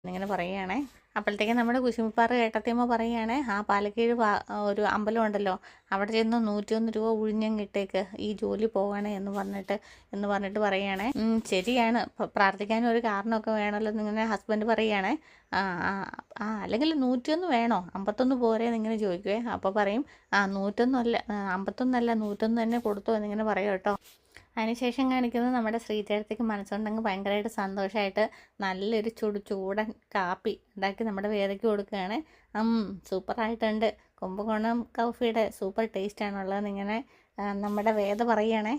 എന്നിങ്ങനെ പറയുകയാണേ. അപ്പോഴത്തേക്കും നമ്മുടെ കുശുമ്പിപ്പാറ ഏട്ടത്തിയമ്മ പറയുകയാണേ, ആ പാലക്കീഴ് ഒരു അമ്പലം ഉണ്ടല്ലോ, അവിടെ ചെന്ന് 101 രൂപ ഉഴിഞ്ഞങ്ങ് ഇട്ടേക്ക്, ഈ ജോലി പോവാണേ എന്ന് പറഞ്ഞിട്ട് പറയുകയാണേ. ശരിയാണ്, പ്രാർത്ഥിക്കാനും ഒരു കാരണമൊക്കെ വേണമല്ലോ എന്നിങ്ങനെ ഹസ്ബൻഡ് പറയുകയാണേ. ആ ആ ആ അല്ലെങ്കിൽ 101 വേണോ, 51 പോരെ എന്നിങ്ങനെ ചോദിക്കുവേ. അപ്പോൾ പറയും 101 അല്ല, 51 അല്ല, 101 തന്നെ കൊടുത്തോ എന്നിങ്ങനെ പറയും കേട്ടോ. അതിനുശേഷം കാണിക്കുന്നത് നമ്മുടെ ശ്രീചേട്ടത്തിക്ക് മനസ്സുകൊണ്ടങ്ങ് ഭയങ്കരമായിട്ട് സന്തോഷമായിട്ട് നല്ലൊരു ചൂടൻ കാപ്പി ഉണ്ടാക്കി നമ്മുടെ വേദയ്ക്ക് കൊടുക്കുകയാണ്. സൂപ്പറായിട്ടുണ്ട്, കുംഭകോണം കോഫിയുടെ സൂപ്പർ ടേസ്റ്റാണുള്ളതെന്ന് ഇങ്ങനെ നമ്മുടെ വേദ പറയുകയാണേ.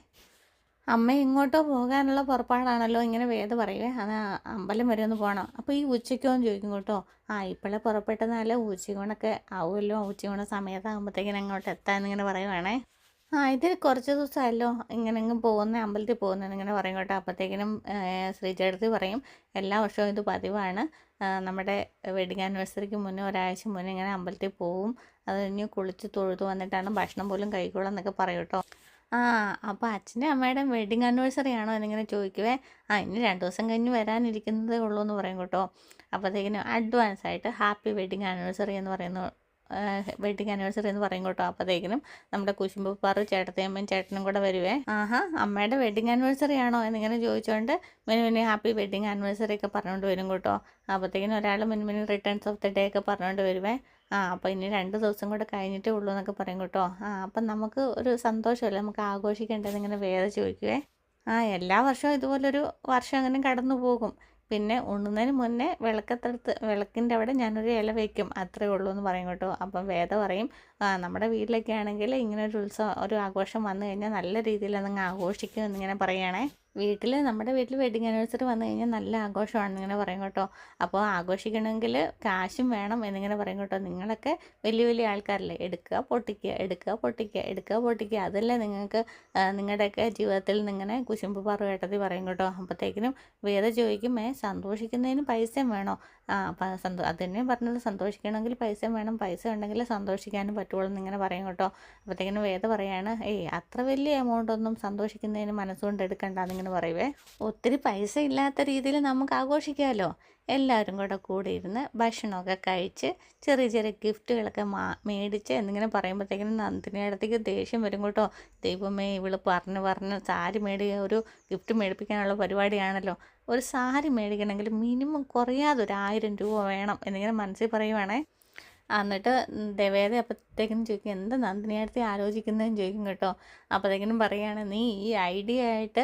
അമ്മ ഇങ്ങോട്ടോ പോകാനുള്ള പുറപ്പാടാണല്ലോ ഇങ്ങനെ വേദ പറയുവേ. അത് അമ്പലം വരെ ഒന്ന് പോകണം. അപ്പോൾ ഈ ഉച്ചയ്ക്കോന്ന് ചോദിക്കും കേട്ടോ. ഇപ്പോഴേ പുറപ്പെട്ടെന്നാലേ ഉച്ചയൂണൊക്കെ ആവുമല്ലോ, ഉച്ചയൂണ സമയത്താകുമ്പോഴത്തേക്കിനും അങ്ങോട്ട് എത്താമെന്നിങ്ങനെ പറയുവാണേ. ഇത് കുറച്ച് ദിവസമായല്ലോ ഇങ്ങനെങ്ങും അമ്പലത്തിൽ പോകുന്നതെന്നിങ്ങനെ പറയും കേട്ടോ. അപ്പോഴത്തേക്കിനും ശ്രീചേട്ടത്തി പറയും, എല്ലാ വർഷവും ഇത് പതിവാണ്, നമ്മുടെ വെഡിങ് ആനിവേഴ്സറിക്ക് മുന്നേ ഒരാഴ്ച മുന്നേ ഇങ്ങനെ അമ്പലത്തിൽ പോവും, അത് കഴിഞ്ഞ് കുളിച്ച് തൊഴുതു വന്നിട്ടാണ് ഭക്ഷണം പോലും കഴിക്കുള്ളൂ എന്നൊക്കെ പറയും കേട്ടോ. അപ്പോൾ അച്ഛൻ്റെ അമ്മയുടെയും വെഡിങ് ആനിവേഴ്സറി ആണോ എന്നിങ്ങനെ ചോദിക്കുവേ. ഇനി 2 ദിവസം കഴിഞ്ഞ് വരാനിരിക്കുന്നതേ ഉള്ളൂ എന്ന് പറയും കേട്ടോ. അപ്പോഴത്തേക്കിനും അഡ്വാൻസ് ആയിട്ട് ഹാപ്പി വെഡിങ് ആനിവേഴ്സറി എന്ന് പറയും കേട്ടോ. അപ്പോഴത്തേക്കിനും നമ്മുടെ കുശുമ്പുപ്പാറ് ചേട്ടത്തിയമ്മയും ചേട്ടനും കൂടെ വരുവേ. അമ്മയുടെ വെഡിങ് ആനിവേഴ്സറി ആണോ എന്നിങ്ങനെ ചോദിച്ചുകൊണ്ട് മിനുമിനി ഹാപ്പി വെഡിങ് ആനിവേഴ്സറി ഒക്കെ പറഞ്ഞുകൊണ്ട് വരും കേട്ടോ. അപ്പോഴത്തേക്കിനും ഒരാൾ മിനുമിനി റിട്ടേൺസ് ഓഫ് ദി ഡേ ഒക്കെ പറഞ്ഞുകൊണ്ട് വരുവേ. അപ്പോൾ ഇനി 2 ദിവസം കൂടെ കഴിഞ്ഞിട്ടേ ഉള്ളൂ എന്നൊക്കെ പറയും കേട്ടോ. അപ്പം നമുക്ക് ഒരു സന്തോഷമല്ലേ, നമുക്ക് ആഘോഷിക്കേണ്ടതെന്നിങ്ങനെ വേദ ചോദിക്കുവേ. എല്ലാ വർഷവും ഇതുപോലൊരു വർഷം അങ്ങനെ കടന്നു പോകും. പിന്നെ ഉണ്ണുന്നതിന് മുന്നേ വിളക്കിൻ്റെ അവിടെ ഞാനൊരു ഇല വയ്ക്കും, അത്രേ ഉള്ളൂ എന്ന് പറയും കേട്ടോ. അപ്പം വേദ പറയും, നമ്മുടെ വീട്ടിലൊക്കെ ആണെങ്കിൽ ഇങ്ങനെ ഒരു ആഘോഷം വന്നു കഴിഞ്ഞാൽ നല്ല രീതിയിൽ അതങ്ങ് ആഘോഷിക്കും എന്നിങ്ങനെ പറയുകയാണേ. നമ്മുടെ വീട്ടിൽ വെഡിങ് ആനിവേഴ്സറി വന്നു കഴിഞ്ഞാൽ നല്ല ആഘോഷമാണെന്നിങ്ങനെ പറയും കേട്ടോ. അപ്പോൾ ആഘോഷിക്കണമെങ്കിൽ കാശും വേണം എന്നിങ്ങനെ പറയും കേട്ടോ. നിങ്ങളൊക്കെ വലിയ വലിയ ആൾക്കാരല്ലേ, എടുക്കുക പൊട്ടിക്കുക, എടുക്കുക പൊട്ടിക്കുക, എടുക്കുക പൊട്ടിക്കുക, അതല്ലേ നിങ്ങൾക്ക് നിങ്ങളുടെയൊക്കെ ജീവിതത്തിൽ നിങ്ങനെ കുശുമ്പ് പാറു കേട്ടതി പറയും കേട്ടോ. അപ്പോഴത്തേക്കിനും വേദ ചോദിക്കും, സന്തോഷിക്കുന്നതിന് പൈസയും വേണോ? അത് തന്നെ പറഞ്ഞത്, സന്തോഷിക്കണമെങ്കിൽ പൈസയും വേണം, പൈസ ഉണ്ടെങ്കിൽ സന്തോഷിക്കാനും പറ്റുള്ളൂ എന്നിങ്ങനെ പറയും കേട്ടോ. അപ്പോഴത്തേക്കിനും വേദ പറയാണ്, അത്ര വലിയ എമൗണ്ട് ഒന്നും സന്തോഷിക്കുന്നതിന് മനസ്സുകൊണ്ട് എടുക്കണ്ട എന്നിങ്ങനെ പറയുവേ. ഒത്തിരി പൈസ ഇല്ലാത്ത രീതിയിൽ നമുക്ക് ആഘോഷിക്കാമല്ലോ. എല്ലാവരും കൂടെ ഇരുന്ന് ഭക്ഷണമൊക്കെ കഴിച്ച് ചെറിയ ചെറിയ ഗിഫ്റ്റുകളൊക്കെ മേടിച്ച് എന്നിങ്ങനെ പറയുമ്പോഴത്തേക്കിനും നന്ദിനിയിടത്തേക്ക് ദേഷ്യം വരും കേട്ടോ. ദൈവമേ, ഇവള് പറഞ്ഞ് സാരി ഒരു ഗിഫ്റ്റ് മേടിപ്പിക്കാനുള്ള പരിപാടിയാണല്ലോ. ഒരു സാരി മേടിക്കണമെങ്കിൽ മിനിമം കുറയാതെ 1000 രൂപ വേണം എന്നിങ്ങനെ മനസ്സിൽ പറയുവാണേ. എന്നിട്ട് വേദ അപ്പോഴത്തേക്കിനും ചോദിക്കും, എന്താ നന്ദിനിയടുത്ത് ആലോചിക്കുന്നതെന്ന് ചോദിക്കും കേട്ടോ. അപ്പോഴത്തേക്കിനും പറയുകയാണ്, നീ ഈ ഐഡിയ ആയിട്ട്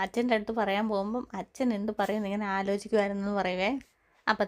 അച്ഛൻ്റെ അടുത്ത് പറയാൻ പോകുമ്പം അച്ഛൻ എന്ത് പറയും എന്നിങ്ങനെ ആലോചിക്കുമായിരുന്നു എന്ന് പറയുവേ. അപ്പോഴത്തേക്കും